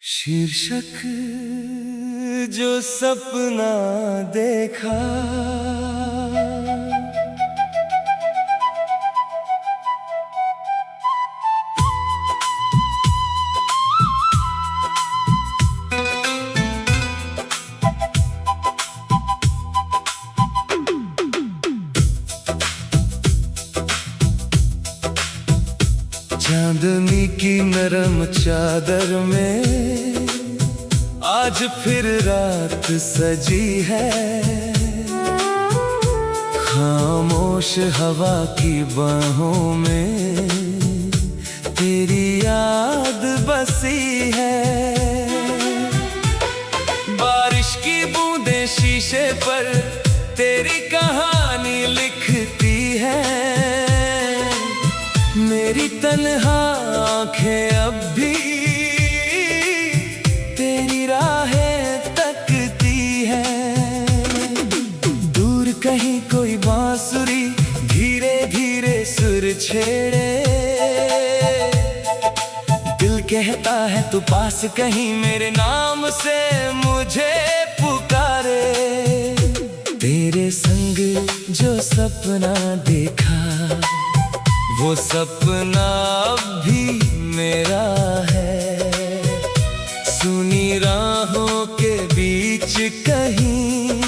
शीर्षक जो सपना देखा, चांदनी की नरम चादर में आज फिर रात सजी है। खामोश हवा की बाहों में तेरी याद बसी है। बारिश की बूंदें शीशे पर तेरी कहानी लिखती है। मेरी तन्हा आंखें अब भी तेरी राहें तकती है। दूर कहीं कोई बांसुरी धीरे धीरे सुर छेड़े। दिल कहता है तू पास कहीं मेरे नाम से मुझे पुकारे। तेरे संग जो सपना देखा वो सपना अब भी मेरा है। सुनी राहों के बीच कहीं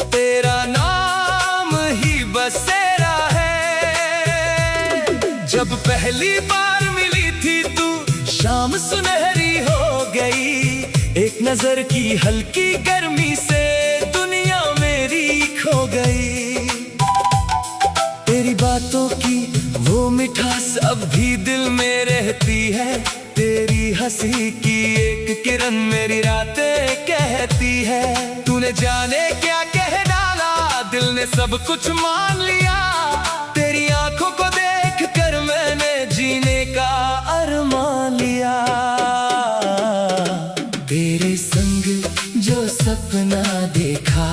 तेरा नाम ही बसेरा है। जब पहली बार मिली थी तू शाम सुनहरी हो गई। एक नजर की हल्की गर्मी से दुनिया मेरी खो गई। तेरी बातों की वो मिठास अब भी दिल में रहती है। तेरी हंसी की एक किरण मेरी रातें कहती है। तूने जाने क्या कह डाला, दिल ने सब कुछ मान लिया। तेरी आंखों को देख कर मैंने जीने का अरमान लिया। तेरे संग जो सपना देखा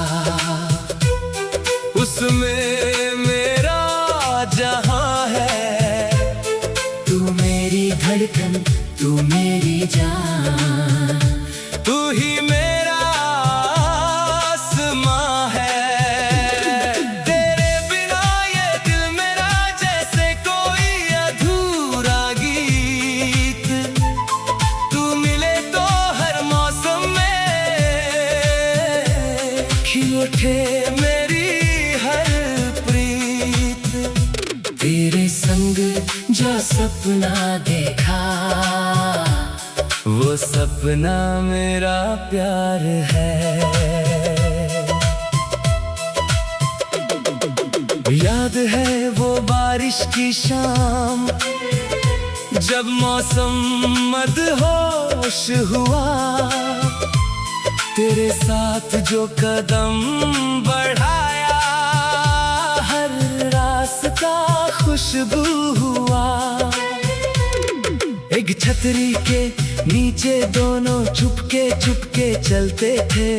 उसमें मेरा जहां है। तू मेरी धड़कन, तू मेरी जान, तू ही मेरा आसमां है। तेरे बिना ये दिल मेरा जैसे कोई अधूरा गीत। तू मिले तो हर मौसम में खिल उठे मेरी तेरे संग जो सपना देखा वो सपना मेरा प्यार है। याद है वो बारिश की शाम जब मौसम मदहोश हुआ। तेरे साथ जो कदम बढ़ाया हर रास्ता खुशबू हुआ। एक छतरी के नीचे दोनों चुपके चुपके चलते थे।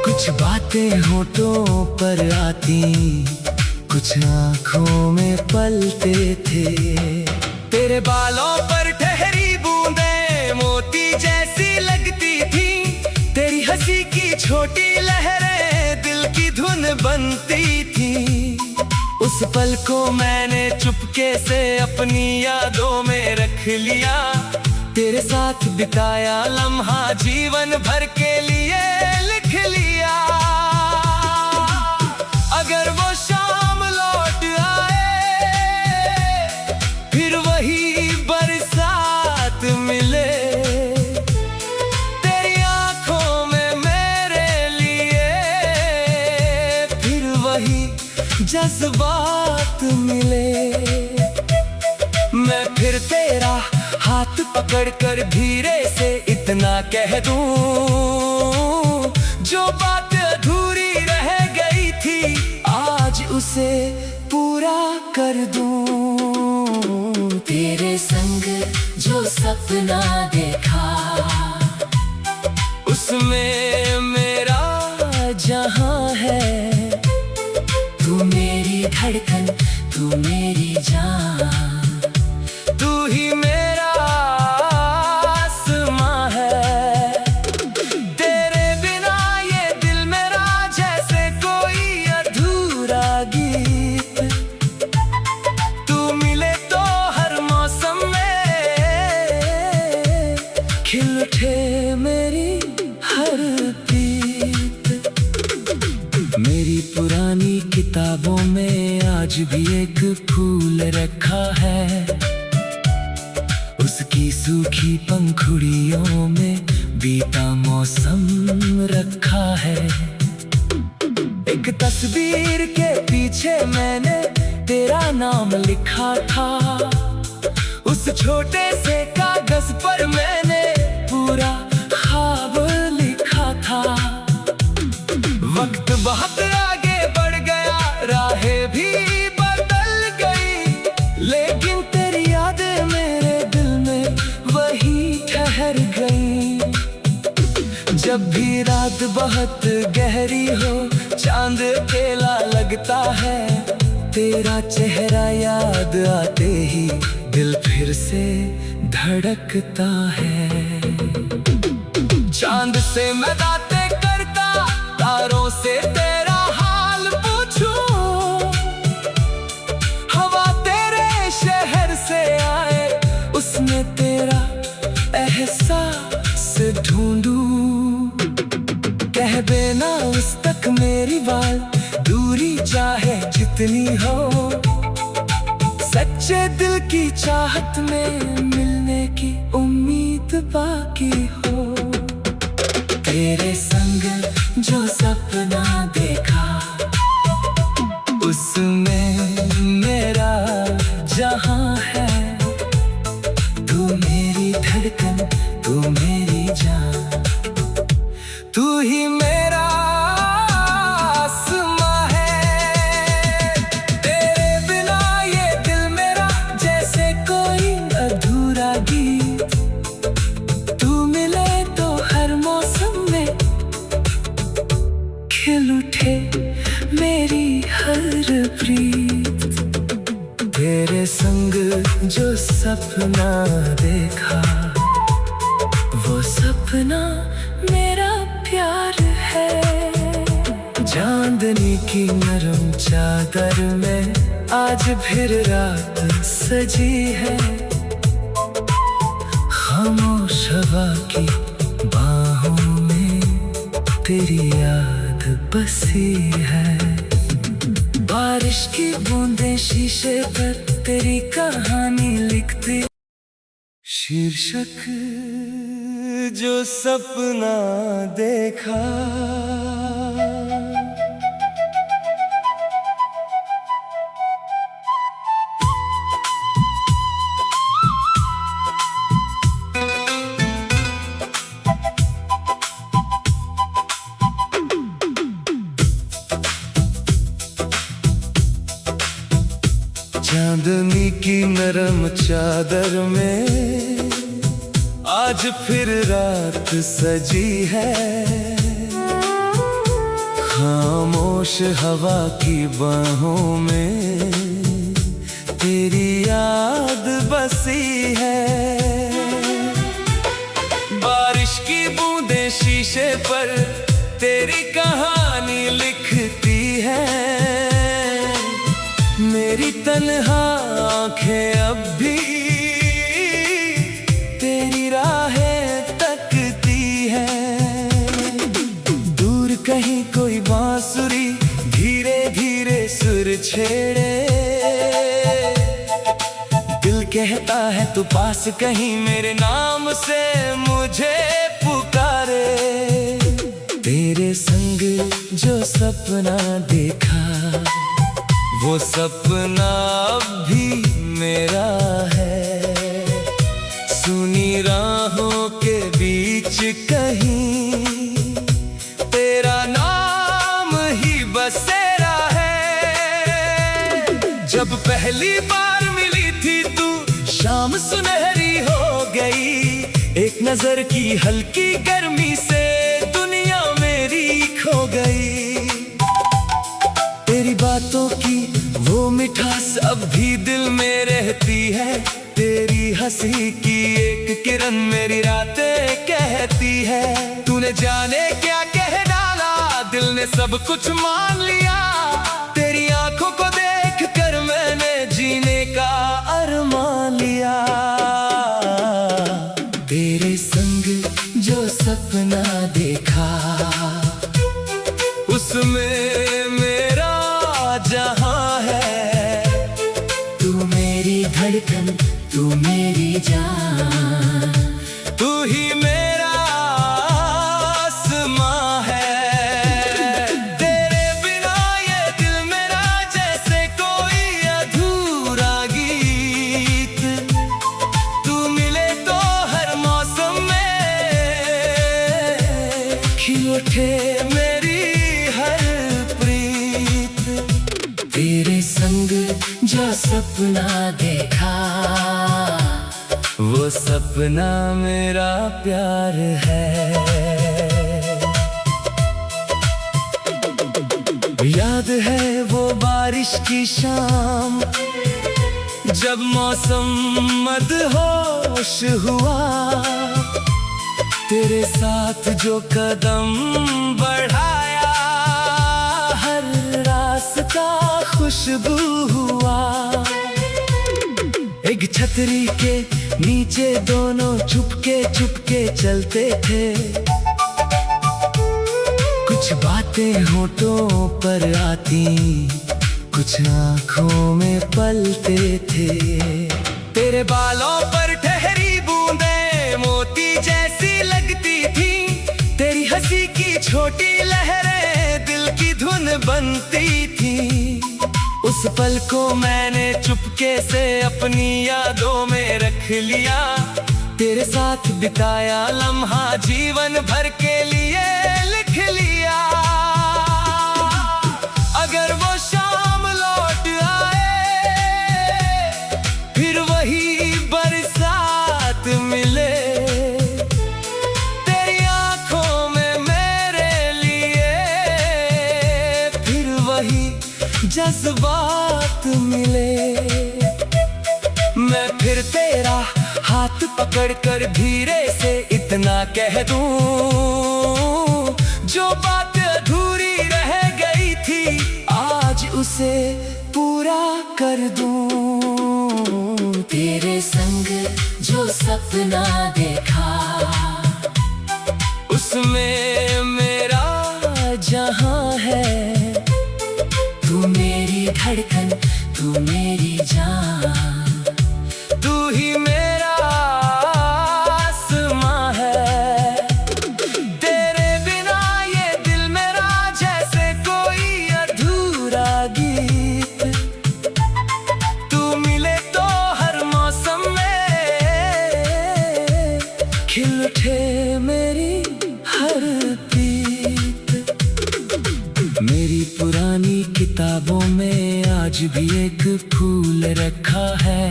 कुछ बातें होठों पर आती, कुछ आंखों में पलते थे। तेरे बालों पर ठहरी बूंदें मोती जैसी लगती थी। तेरी हंसी की छोटी लहरें दिल की धुन बनती थी। उस पल को मैंने चुपके से अपनी यादों में रख लिया। तेरे साथ बिताया लम्हा जीवन भर के लिए लिख लिया। अगर वो शाम लौट आए फिर वही बरसात मिले। तेरी आंखों में मेरे लिए फिर वही जज्बात मिले। मैं फिर तेरा हाथ पकड़कर धीरे से इतना कह दूं, जो बात अधूरी रह गई थी आज उसे पूरा कर दूं। तेरे संग जो सपना देखा उसमें मेरा जहां है। तू मेरी धड़कन, तू मेरी जान, तू ही मेरा आज भी एक फूल रखा है, उसकी सूखी पंखुड़ियों में बीता मौसम रखा है। एक तस्वीर के पीछे मैंने तेरा नाम लिखा था, उस छोटे से कागज पर मैंने पूरा ख्वाब लिखा था। वक्त बहुत आगे बढ़ गया, राहें भी बदल गई, लेकिन तेरी यादें मेरे दिल में वही ठहर गई। जब भी रात बहुत गहरी हो, चांद अकेला लगता है, तेरा चेहरा याद आते ही दिल फिर से धड़कता है। चांद से मैं बातें करता, तारों से तेरा हाल पूछूं, हवा तेरे शहर से आए, उसमें तेरा एहसास ढूंढूं। कह देना उस तक मेरी बात, दूरी चाहे जितनी हो, सच्चे दिल की चाहत में मिलने की उम्मीद बाकी हो। तेरे संग जो सपना देखा, उसमें मेरा जहां है। तू मेरी धड़कन, तू मेरी जान, तू ही मेरा आसमां है। तेरे बिना ये दिल मेरा जैसे कोई अधूरा गीत, तू मिले तो हर मौसम में खिल उठे मेरी हर प्रीत। तेरे संग जो सपना देखा, वो सपना मेरा प्यार है। चांदनी की नरम चादर में आज फिर रात सजी है, खामोश हवा की बाहों में तेरी याद बसी है। बारिश की बूंदें शीशे पर तेरी कहानी लिखती, शीर्षक जो सपना देखा। चांदनी की नरम चादर में आज फिर रात सजी है, खामोश हवा की बाहों में तेरी याद बसी है। बारिश की बूंदें शीशे पर तेरी कहानी लिखती है, मेरी तन्हा आंखें अब भी तेरी राहें तकती है। दूर कहीं कोई बांसुरी धीरे धीरे सुर छेड़े, दिल कहता है तू पास कहीं मेरे नाम से मुझे पुकारे। तेरे संग जो सपना देखा, वो सपना अब भी मेरा है। सुनी राहों के बीच कहीं तेरा नाम ही बसेरा है। जब पहली बार मिली थी तू, शाम सुनहरी हो गई, एक नजर की हल्की गर्मी से दुनिया मेरी खो गई। तेरी बातों की वो मिठास अब भी दिल में रहती है, तेरी हंसी की एक किरण मेरी रातें कहती है। तूने जाने क्या कह डाला, दिल ने सब कुछ मान लिया, तेरी आंखों को देख कर मैंने जीने का अरमान लिया। तेरे संग जो सपना देखा, उसमें मेरा जहां है। जान। तू ही मेरा आसमां है, तेरे बिना ये दिल मेरा जैसे कोई अधूरा गीत। तू मिले तो हर मौसम में खिल उठे मेरी हर प्रीत। तेरे संग जो सपना देखा, वो सपना मेरा प्यार है। याद है वो बारिश की शाम, जब मौसम मदहोश हुआ। तेरे साथ जो कदम बढ़ाया, हर रास्ता खुशबू हुआ। एक छतरी के नीचे दोनों चुपके चुपके चलते थे। कुछ बातें होठों पर आती, कुछ आँखों में पलते थे। तेरे बालों पर ठहरी बूंदें मोती जैसी लगती थी। तेरी हंसी की छोटी लहरें दिल की धुन बनती थी। उस पल को मैंने चुपके से अपनी यादों में रख लिया। तेरे साथ बिताया लम्हा जीवन भर के लिए लिख लिया। अगर वो शाम लौट आए, फिर वही बरसात मिले, तेरी आंखों में मेरे लिए फिर वही जज्बात मिले। मैं फिर तेरा हाथ पकड़कर धीरे से इतना कह दूं, जो बात अधूरी रह गई थी आज उसे पूरा कर दूं। तेरे संग जो सपना देखा, उसमें मेरा जहां है। तू मेरी धड़कन, तू मेरी जान। तू ही मेरा आसमां है, तेरे बिना ये दिल मेरा जैसे कोई अधूरा गीत। तू मिले तो हर मौसम में खिल उठे मेरी हर प्रीत। मेरी पुरानी किताबों में आज भी एक फूल रखा है।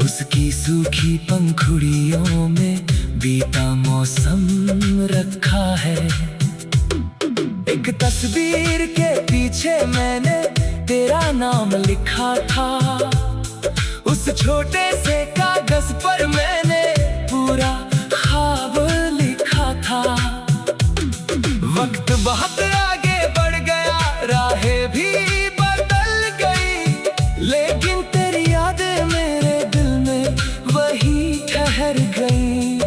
उसकी सूखी पंखुड़ियों में बीता मौसम रखा है। एक तस्वीर के पीछे मैंने तेरा नाम लिखा था। उस छोटे से कागज पर मैंने पूरा ख्वाब लिखा था। वक्त बहुत आगे बढ़ गया, राहें भी बदल गई, लेकिन तेरी यादें मेरे दिल में वही ठहर गई।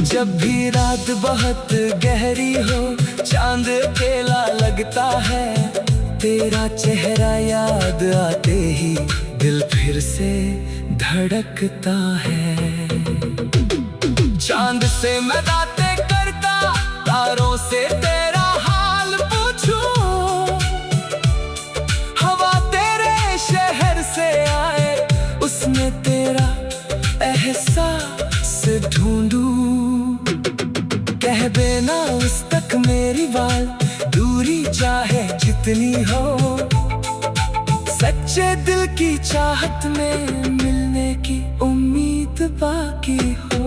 जब भी रात बहुत गहरी हो, चांद अकेला लगता है, तेरा चेहरा याद आते ही दिल फिर से धड़कता है। चांद से मैं बातें करता, तारों से तेरा हाल पूछूं। हवा तेरे शहर से आए, उसमें तेरा एहसास ढूंढूं। कह देना उस तक मेरी बात, दूरी चाहे जितनी हो, सच्चे दिल की चाहत में मिलने की उम्मीद बाकी हो।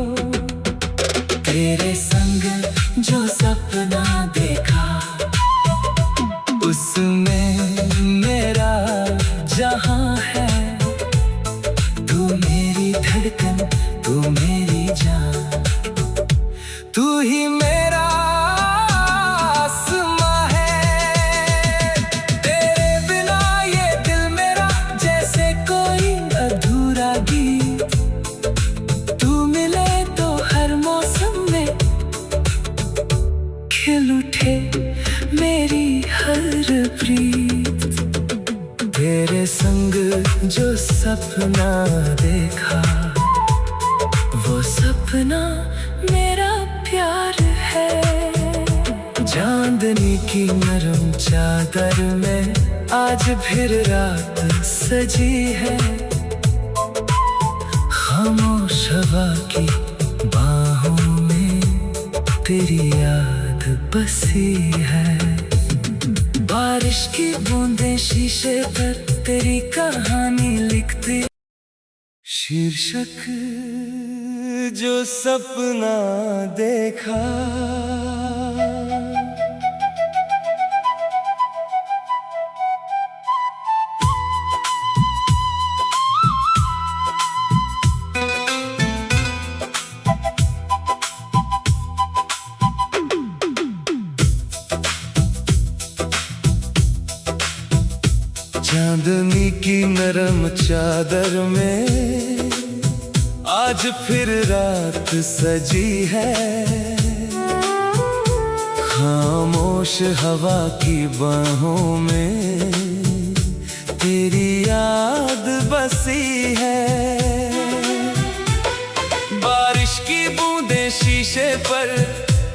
तेरे संग जो सपना देखा, उसमें मेरा जहां है। तू मेरी धड़कन, तू मेरी जान। तू ही मेरा आसमां है, तेरे बिना ये दिल मेरा जैसे कोई अधूरा गीत। तू मिले तो हर मौसम में खिल उठे मेरी हर प्रीत। तेरे संग जो सपना दे की नरम चादर में आज फिर रात सजी है। खामोश हवा की बाहों में तेरी याद बसी है। बारिश की बूंदें शीशे पर तेरी कहानी लिखती। शीर्षक जो सपना देखा। चांदनी की नरम चादर में आज फिर रात सजी है। खामोश हवा की बाहों में तेरी याद बसी है। बारिश की बूंदें शीशे पर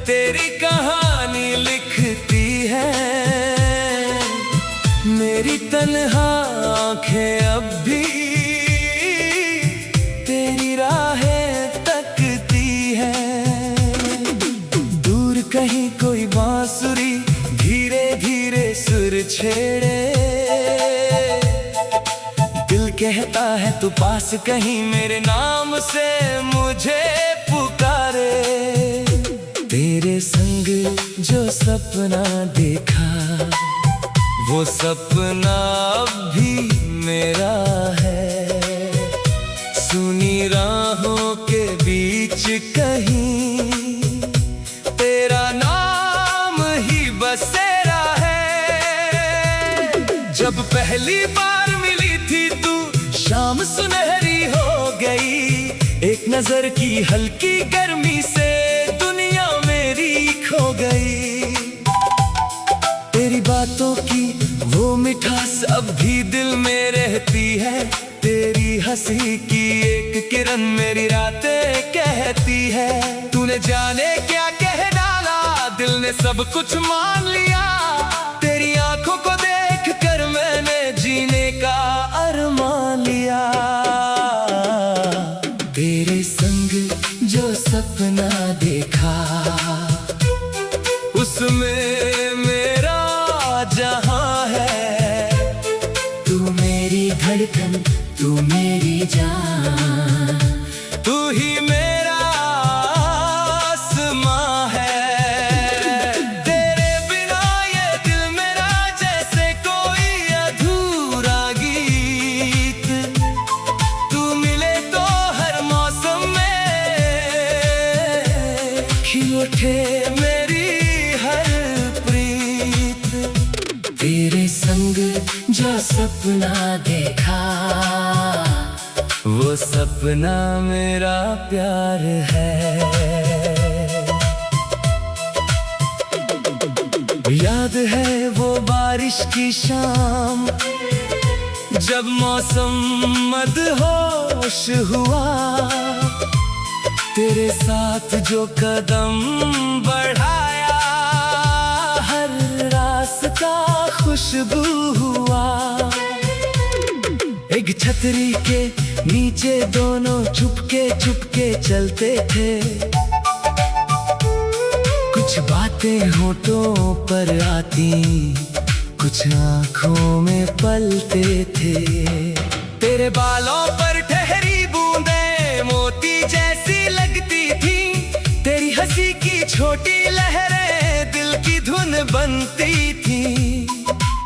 तेरी कहानी लिखती है। मेरी तन्हा आंखें अब भी तेरी राहें तकती है। दूर कहीं कोई बांसुरी धीरे धीरे सुर छेड़े। दिल कहता है तू पास कहीं मेरे नाम से मुझे पुकारे। तेरे संग जो सपना देखा वो सपना अब भी मेरा है। सुनी राहों के बीच कहीं तेरा नाम ही बसेरा है। जब पहली बार मिली थी तू शाम सुनहरी हो गई। एक नजर की हल्की गर्मी से दुनिया मेरी खो गई। तेरी बातों की वो मिठास अब भी दिल में रहती है। तेरी हंसी की एक किरण मेरी रातें कहती है। तूने जाने क्या कह डाला दिल ने सब कुछ मान लिया। तेरी आंखों को देख कर मैंने जीने का अरमान लिया। तेरे संग जो सपना देखा उसमें मेरा जहां है। तू मेरी धड़कन तू मेरी जान तू ही मेरा आसमां है। तेरे बिना ये दिल मेरा जैसे कोई अधूरा गीत। तू मिले तो हर मौसम में खिल उठे मेरी हर प्रीत। तेरे संग जो सपना देखा वो सपना मेरा प्यार है। याद है वो बारिश की शाम जब मौसम मदहोश हुआ। तेरे साथ जो कदम बढ़ाया हर रास्ता खुशबू हुआ। एक छतरी के नीचे दोनों चुपके चलते थे। कुछ बातें होठों पर आती कुछ आंखों में पलते थे। तेरे बालों पर ठहरी बूंदें मोती जैसी लगती थी। तेरी हंसी की छोटी लहरें दिल की धुन बनती थी।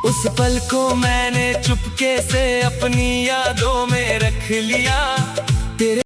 उस पल को मैंने चुपके से अपनी यादों में रख लिया। तेरे